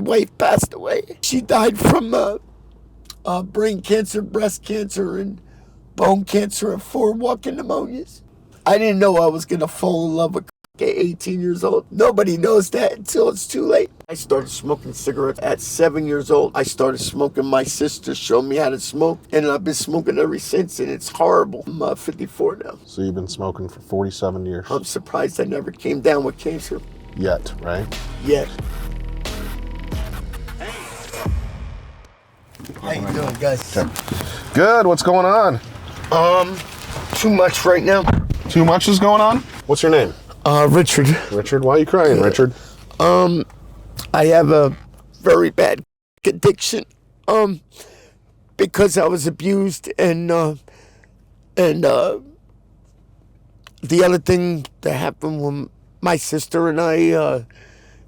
wife passed away. She died from brain cancer, breast cancer, and bone cancer, and 4 walking pneumonias. I didn't know I was going to fall in love with at 18 years old. Nobody knows that until it's too late. I started smoking cigarettes at 7 years old. I started smoking. My sister showed me how to smoke, and I've been smoking ever since, and it's horrible. I'm 54 now. So you've been smoking for 47 years. I'm surprised I never came down with cancer. Yet, right? Yet. How you doing, guys? Okay. Good. What's going on? Too much right now. Too much is going on? What's your name? Richard. Richard? Why are you crying, Richard? I have a very bad addiction. Because I was abused, and the other thing that happened when my sister and I,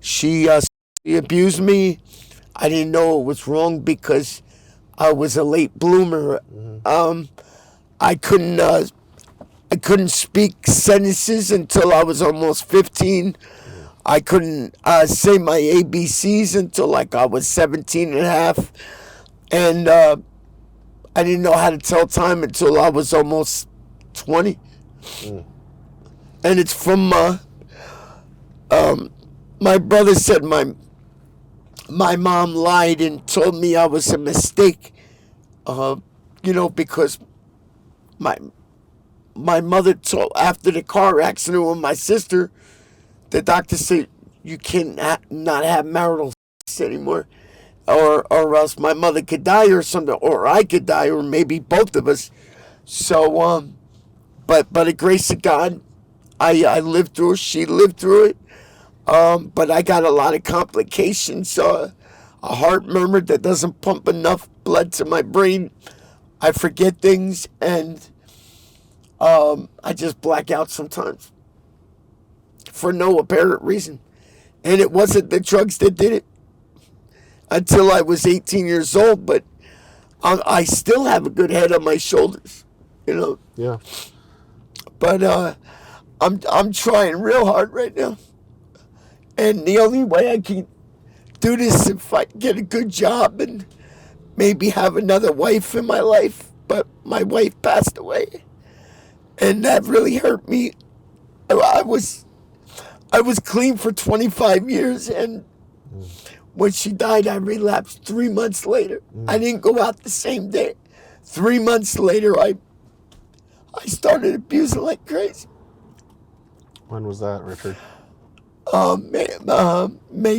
she abused me. I didn't know it was wrong because I was a late bloomer. I couldn't speak sentences until I was almost 15. I couldn't say my ABCs until like I was 17 and a half. And I didn't know how to tell time until I was almost 20. And it's from my brother said my mom lied and told me I was a mistake. Because my mother told, after the car accident with my sister, the doctor said you can't not have marital sex anymore, or else my mother could die or something, or I could die, or maybe both of us. So, but by the grace of God, I lived through it. She lived through it. But I got a lot of complications. A heart murmur that doesn't pump enough blood to my brain. I forget things, and I just black out sometimes for no apparent reason. And it wasn't the drugs that did it until I was 18 years old, but I still have a good head on my shoulders, Yeah. But I'm trying real hard right now. And the only way I can do this is if I get a good job and maybe have another wife in my life. But my wife passed away, and that really hurt me. I was clean for 25 years, and when she died, I relapsed 3 months later. I didn't go out the same day. 3 months later, I started abusing like crazy. When was that, Richard? May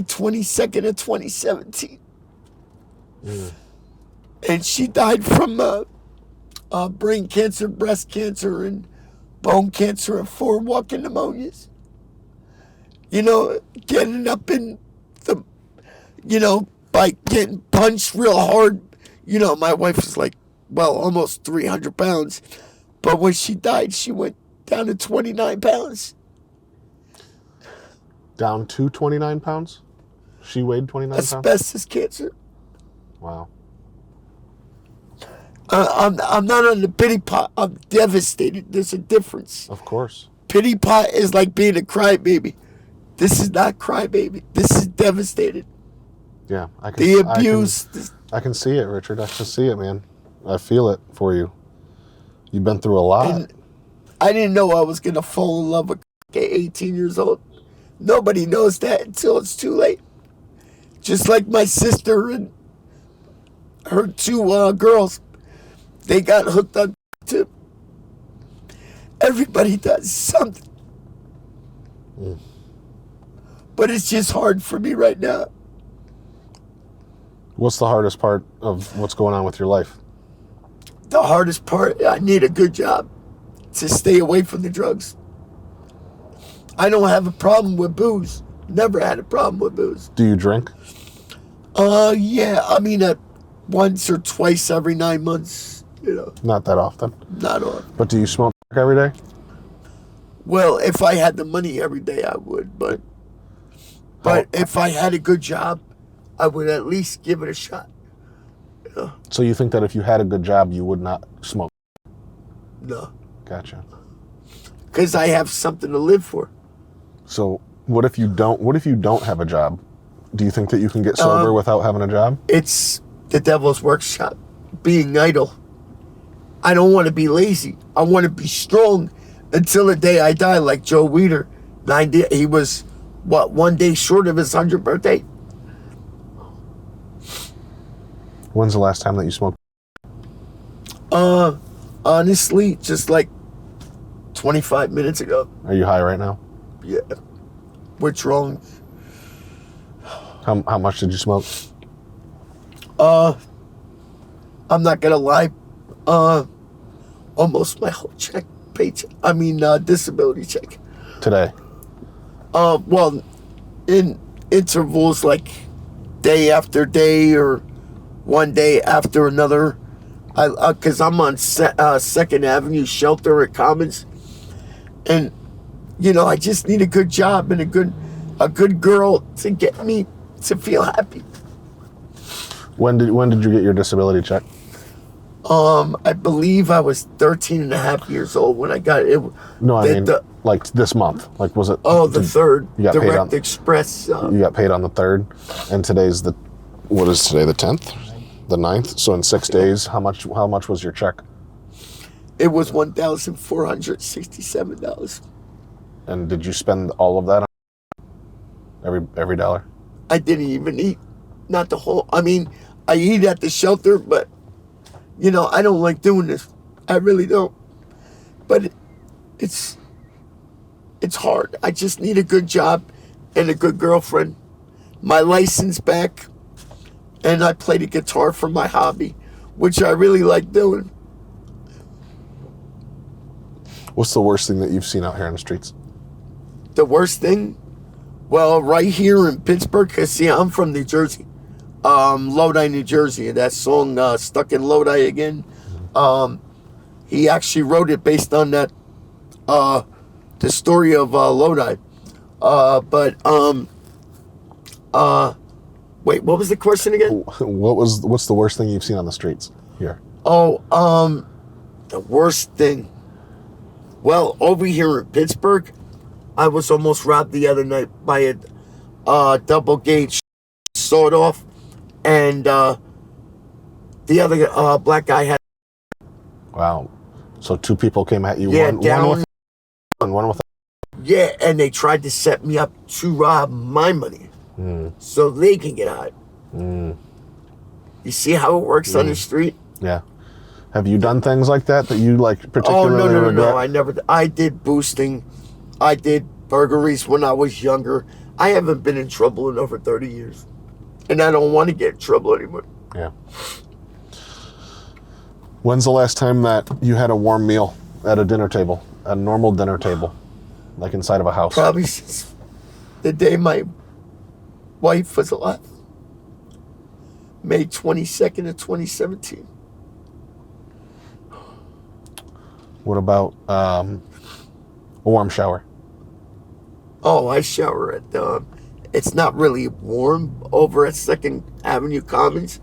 22nd of 2017. And she died from brain cancer, breast cancer, and bone cancer, and 4 walking pneumonias. Getting up in the, by getting punched real hard. My wife was like, almost 300 pounds. But when she died, she went down to 29 pounds. Down to 29 pounds? She weighed 29 pounds? Asbestos cancer. Wow. I'm not on the pity pot. I'm devastated. There's a difference. Of course. Pity pot is like being a crybaby. This is not crybaby. This is devastated. Yeah. I can, the abuse. I can see it, Richard. I can see it, man. I feel it for you. You've been through a lot. And I didn't know I was going to fall in love with at 18 years old. Nobody knows that until it's too late. Just like my sister and her 2 girls, they got hooked on too. Everybody does something. But it's just hard for me right now. What's the hardest part of what's going on with your life? The hardest part, I need a good job to stay away from the drugs. I don't have a problem with booze. Never had a problem with booze. Do you drink? Yeah. I mean, once or twice every 9 months, Not that often. Not often. But do you smoke every day? Well, if I had the money every day, I would. But if I had a good job, I would at least give it a shot. So you think that if you had a good job, you would not smoke? No. Gotcha. Because I have something to live for. So what if you don't have a job? Do you think that you can get sober without having a job? It's the devil's workshop, being idle. I don't want to be lazy. I want to be strong until the day I die, like Joe Weider. He was, one day short of his 100th birthday? When's the last time that you smoked? Honestly, just like 25 minutes ago. Are you high right now? Yeah. What's wrong? How much did you smoke? I'm not gonna lie. Almost my whole disability check. Today? Well, in intervals like day after day or one day after another. Because I'm on 2nd Avenue Shelter at Commons, and I just need a good job and a good girl to get me to feel happy. When did you get your disability check? I believe I was 13 and a half years old when I got it. No, I mean like this month. Like, was it? Oh, the 3rd. You got Direct paid on, Express. You got paid on the 3rd, and today's what is today, the 10th? The 9th? So in 6 days, how much was your check? It was $1,467. And did you spend all of that on every dollar? I didn't even eat. Not the whole. I eat at the shelter, but I don't like doing this. I really don't. But it's hard. I just need a good job and a good girlfriend. My license back. And I play the guitar for my hobby, which I really like doing. What's the worst thing that you've seen out here in the streets? The worst thing? Well, right here in Pittsburgh, because see, I'm from New Jersey. Lodi, New Jersey. And that song, Stuck in Lodi Again, he actually wrote it based on that, the story of Lodi. Wait, what was the question again? What's the worst thing you've seen on the streets here? Oh, the worst thing. Well, over here in Pittsburgh, I was almost robbed the other night by a double gauge sawed off, and the other black guy had. Wow. So 2 people came at you. Yeah, one with. Yeah, and they tried to set me up to rob my money. So they can get out. You see how it works on the street? Yeah. Have you done things like that you particularly regret? No. I never. I did boosting. I did burglaries when I was younger. I haven't been in trouble in over 30 years. And I don't want to get in trouble anymore. Yeah. When's the last time that you had a warm meal at a dinner table, a normal dinner table, like inside of a house? Probably since the day my wife was alive. May 22nd of 2017. What about a warm shower? Oh, I shower at it's not really warm over at 2nd Avenue Commons,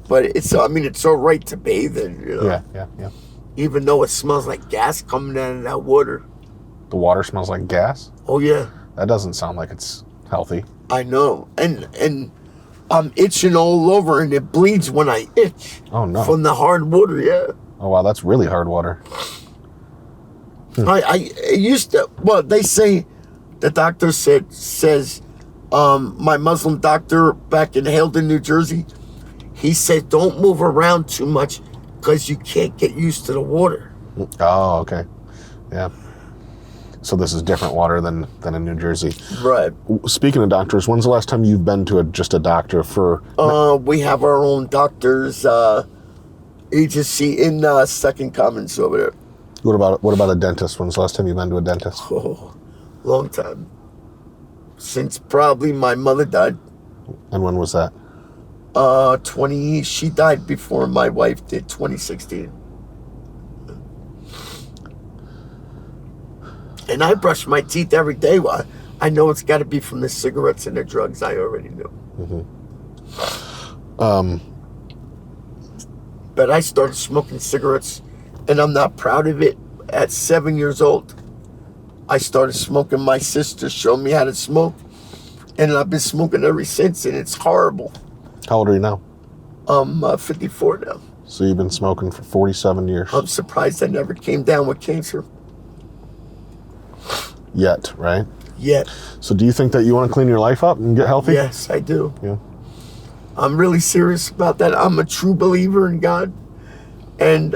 but it's all right to bathe in, Yeah. Even though it smells like gas coming out of that water. The water smells like gas? Oh yeah. That doesn't sound like it's healthy. I know. And I'm itching all over, and it bleeds when I itch. Oh no. From the hard water, yeah. Oh wow, that's really hard water. I used to, well, they say, the doctor says, my Muslim doctor back in Haledon, New Jersey, he said, don't move around too much because you can't get used to the water. Oh, okay. Yeah. So this is different water than in New Jersey. Right. Speaking of doctors, when's the last time you've been to just a doctor for... We have our own doctor's agency in 2nd Commons over there. What about a dentist? When's the last time you've been to a dentist? Oh, long time. Since probably my mother died. And when was that? She died before my wife did, 2016. And I brush my teeth every day. Well, I know it's got to be from the cigarettes and the drugs. I already knew. But I started smoking cigarettes, and I'm not proud of it. At 7 years old, I started smoking. My sister showed me how to smoke, And I've been smoking ever since, and it's horrible. How old are you now? I'm 54 now. So you've been smoking for 47 years. I'm surprised I never came down with cancer. Yet, right? Yet. So do you think that you want to clean your life up and get healthy? Yes, I do. Yeah. I'm really serious about that. I'm a true believer in God. And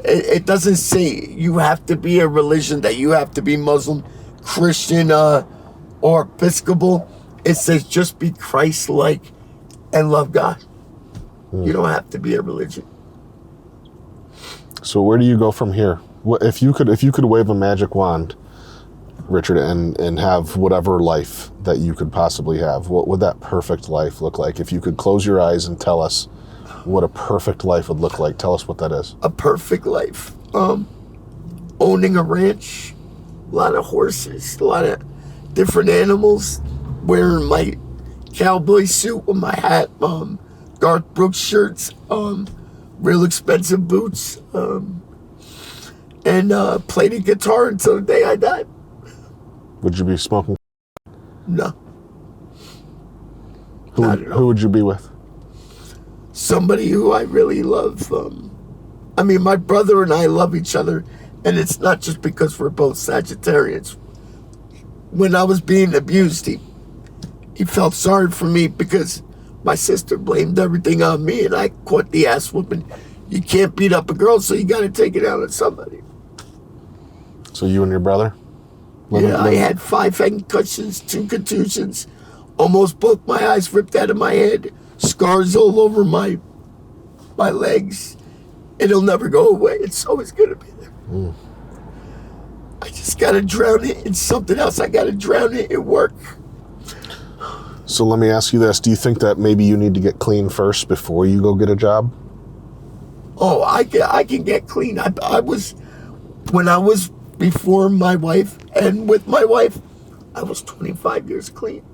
it doesn't say you have to be a religion, that you have to be Muslim, Christian, or Episcopal. It says just be Christ-like and love God. You don't have to be a religion. So where do you go from here? If you could wave a magic wand, Richard, and have whatever life that you could possibly have, what would that perfect life look like? If you could close your eyes and tell us what a perfect life would look like, tell us what that is. A perfect life. Owning a ranch, a lot of horses, a lot of different animals, wearing my cowboy suit with my hat, Garth Brooks shirts, real expensive boots, and play the guitar until the day I died. Would you be smoking? No. Who would you be with? Somebody who I really love. I mean, my brother and I love each other, and it's not just because we're both Sagittarians. When I was being abused, he felt sorry for me because my sister blamed everything on me, and I caught the ass whooping. You can't beat up a girl, so you got to take it out on somebody. So you and your brother? I had 5 concussions, 2 contusions, almost both my eyes ripped out of my head, scars all over my legs. It'll never go away. It's always going to be there. I just got to drown it in something else. I got to drown it in work. So let me ask you this. Do you think that maybe you need to get clean first before you go get a job? Oh, I can get clean. When I was before my wife and with my wife, I was 25 years clean.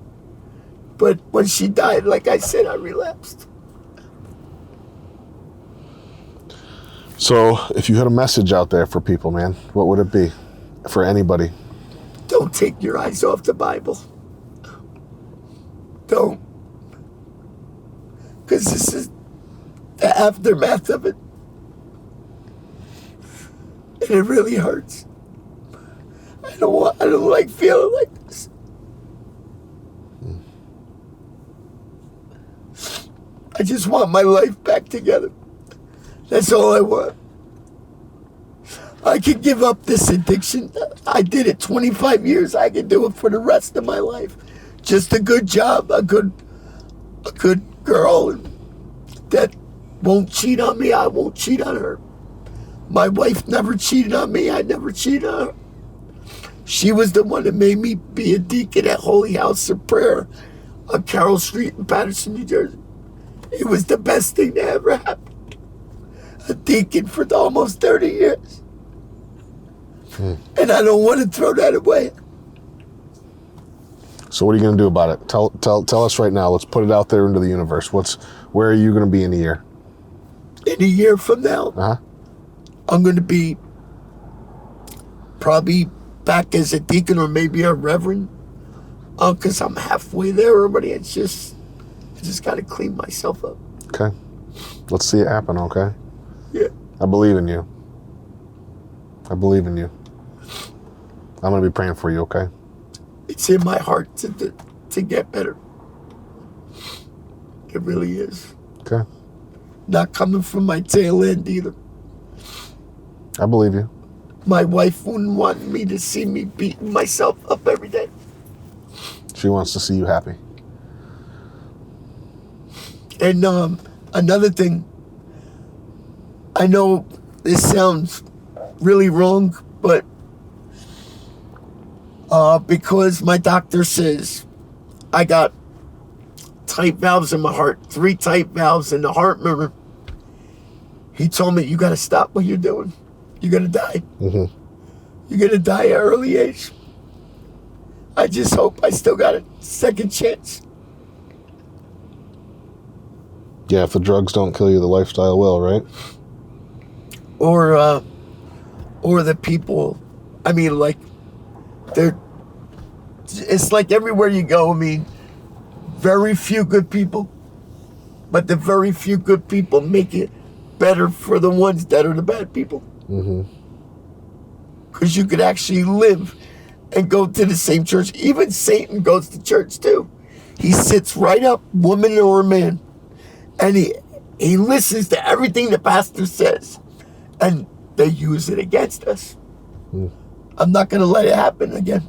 But when she died, like I said, I relapsed. So if you had a message out there for people, man, what would it be for anybody? Don't take your eyes off the Bible. Don't. Because this is the aftermath of it. And it really hurts. I don't like feeling like this. I just want my life back together. That's all I want. I could give up this addiction. I did it 25 years. I could do it for the rest of my life. Just a good job, a good girl that won't cheat on me. I won't cheat on her. My wife never cheated on me. I never cheated on her. She was the one that made me be a deacon at Holy House of Prayer on Carroll Street in Patterson, New Jersey. It was the best thing that ever happened. A deacon for almost 30 years. And I don't want to throw that away. So what are you going to do about it? Tell us right now. Let's put it out there into the universe. Where are you going to be in a year? In a year from now, I'm going to be probably back as a deacon or maybe a reverend. Because I'm halfway there already. I just got to clean myself up. Okay. Let's see it happen, okay? Yeah. I believe in you. I believe in you. I'm going to be praying for you, okay? It's in my heart to get better. It really is. Okay. Not coming from my tail end either. I believe you. My wife wouldn't want me to see me beating myself up every day. She wants to see you happy. And another thing, I know this sounds really wrong, but because my doctor says I got tight valves in my heart, 3 tight valves in the heart murmur, he told me, you got to stop what you're doing. You're going to die. Mm-hmm. You're going to die at an early age. I just hope I still got a second chance. Yeah, if the drugs don't kill you, the lifestyle will, right? Or the people, I mean, like, it's like everywhere you go, I mean, very few good people, but the very few good people make it better for the ones that are the bad people. Because you could actually live and go to the same church. Even Satan goes to church too. He sits right up, woman or man, and he listens to everything the pastor says, and they use it against us. I'm not going to let it happen again.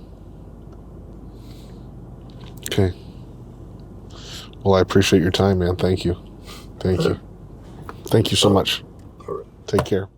Okay. Well, I appreciate your time, man. Thank you. Thank you. Thank you so much. Take care.